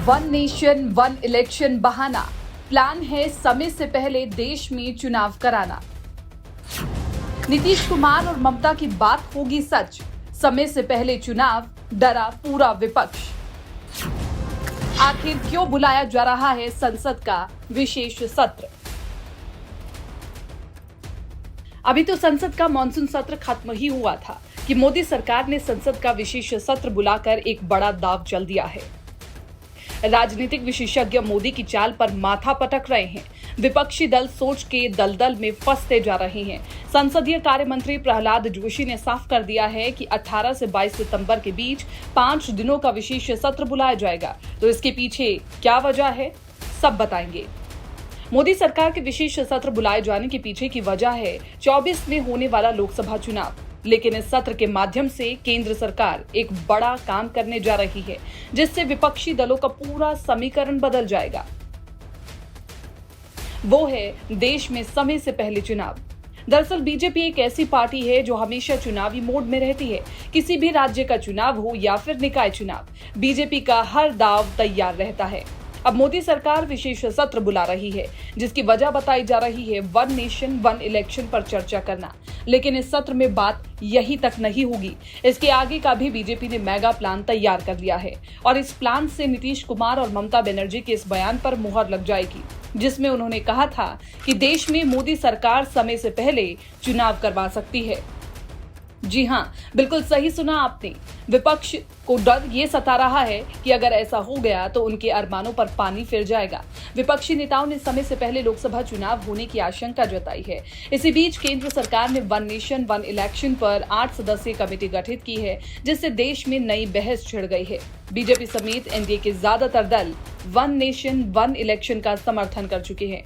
One nation one election बहाना, plan है समय से पहले देश में चुनाव कराना। नीतीश कुमार और ममता की बात होगी सच, समय से पहले चुनाव, डरा पूरा विपक्ष। आखिर क्यों बुलाया जा रहा है संसद का विशेष सत्र? अभी तो संसद का मॉनसून सत्र खत्म ही हुआ था कि मोदी सरकार ने संसद का विशेष सत्र बुलाकर एक बड़ा दांव चल दिया है। राजनीतिक विशेषज्ञ मोदी की चाल पर माथा पटक रहे हैं। विपक्षी दल सोच के दलदल में फंसते जा रहे हैं। संसदीय कार्य मंत्री प्रहलाद जोशी ने साफ कर दिया है कि 18 से 22 सितंबर के बीच 5 दिनों का विशेष सत्र बुलाया जाएगा। तो इसके पीछे क्या वजह है, सब बताएंगे। मोदी सरकार के विशेष सत्र बुलाए जाने के पीछे की वजह है 24 में होने वाला लोकसभा चुनाव। लेकिन इस सत्र के माध्यम से केंद्र सरकार एक बड़ा काम करने जा रही है, जिससे विपक्षी दलों का पूरा समीकरण बदल जाएगा। वो है देश में समय से पहले चुनाव। दरअसल बीजेपी एक ऐसी पार्टी है जो हमेशा चुनावी मोड में रहती है। किसी भी राज्य का चुनाव हो या फिर निकाय चुनाव, बीजेपी का हर दाव तैयार रहता है। अब मोदी सरकार विशेष सत्र बुला रही है, जिसकी वजह बताई जा रही है वन नेशन वन इलेक्शन पर चर्चा करना। लेकिन इस सत्र में बात यही तक नहीं होगी, इसके आगे का भी बीजेपी ने मेगा प्लान तैयार कर लिया है। और इस प्लान से नीतीश कुमार और ममता बनर्जी के इस बयान पर मुहर लग जाएगी, जिसमें उन्होंने कहा था कि देश में मोदी सरकार समय से पहले चुनाव करवा सकती है। जी हाँ, बिल्कुल सही सुना आपने। विपक्ष को डर ये सता रहा है कि अगर ऐसा हो गया तो उनके अरमानों पर पानी फिर जाएगा। विपक्षी नेताओं ने समय से पहले लोकसभा चुनाव होने की आशंका जताई है। इसी बीच केंद्र सरकार ने वन नेशन वन इलेक्शन पर 8 सदस्यीय कमेटी गठित की है, जिससे देश में नई बहस छिड़ गई है। बीजेपी समेत एनडीए के ज्यादातर दल वन नेशन वन इलेक्शन का समर्थन कर चुके हैं,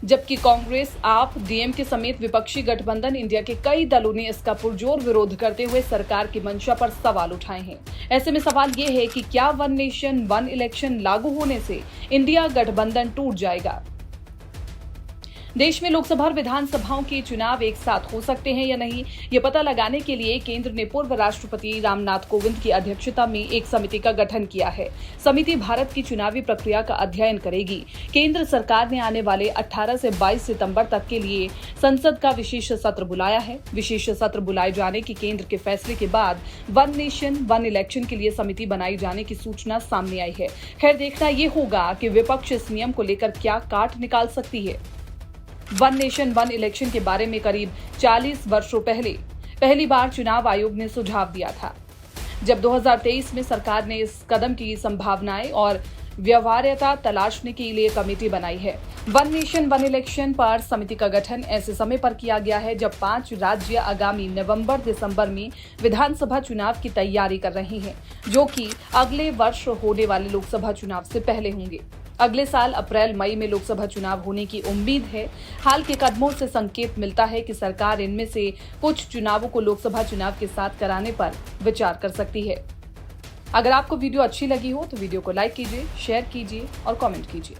जबकि कांग्रेस, आप, डीएमके समेत विपक्षी गठबंधन इंडिया के कई दलों ने इसका पुरजोर विरोध करते हुए सरकार की मंशा पर सवाल उठाए हैं। ऐसे में सवाल ये है कि क्या वन नेशन वन इलेक्शन लागू होने से इंडिया गठबंधन टूट जाएगा? देश में लोकसभा और विधानसभाओं के चुनाव एक साथ हो सकते हैं या नहीं, ये पता लगाने के लिए केंद्र ने पूर्व राष्ट्रपति रामनाथ कोविंद की अध्यक्षता में एक समिति का गठन किया है। समिति भारत की चुनावी प्रक्रिया का अध्ययन करेगी। केंद्र सरकार ने आने वाले 18 से 22 सितंबर तक के लिए संसद का विशेष सत्र बुलाया है। विशेष सत्र बुलाए जाने की केंद्र के फैसले के बाद वन नेशन वन इलेक्शन के लिए समिति बनाई जाने की सूचना सामने आई है। खैर, देखना ये होगा कि विपक्ष इस नियम को लेकर क्या काट निकाल सकती है। वन नेशन वन इलेक्शन के बारे में करीब 40 वर्षों पहले पहली बार चुनाव आयोग ने सुझाव दिया था, जब 2023 में सरकार ने इस कदम की संभावनाएं और व्यवहार्यता तलाशने के लिए कमेटी बनाई है। वन नेशन वन इलेक्शन पर समिति का गठन ऐसे समय पर किया गया है जब 5 राज्य आगामी नवंबर-दिसंबर में विधानसभा चुनाव की तैयारी कर रहे हैं, जो कि अगले वर्ष होने वाले लोकसभा चुनाव से पहले होंगे। अगले साल अप्रैल-मई में लोकसभा चुनाव होने की उम्मीद है। हाल के कदमों से संकेत मिलता है कि सरकार इनमें से कुछ चुनावों को लोकसभा चुनाव के साथ कराने पर विचार कर सकती है। अगर आपको वीडियो अच्छी लगी हो तो वीडियो को लाइक कीजिए, शेयर कीजिए और कमेंट कीजिए।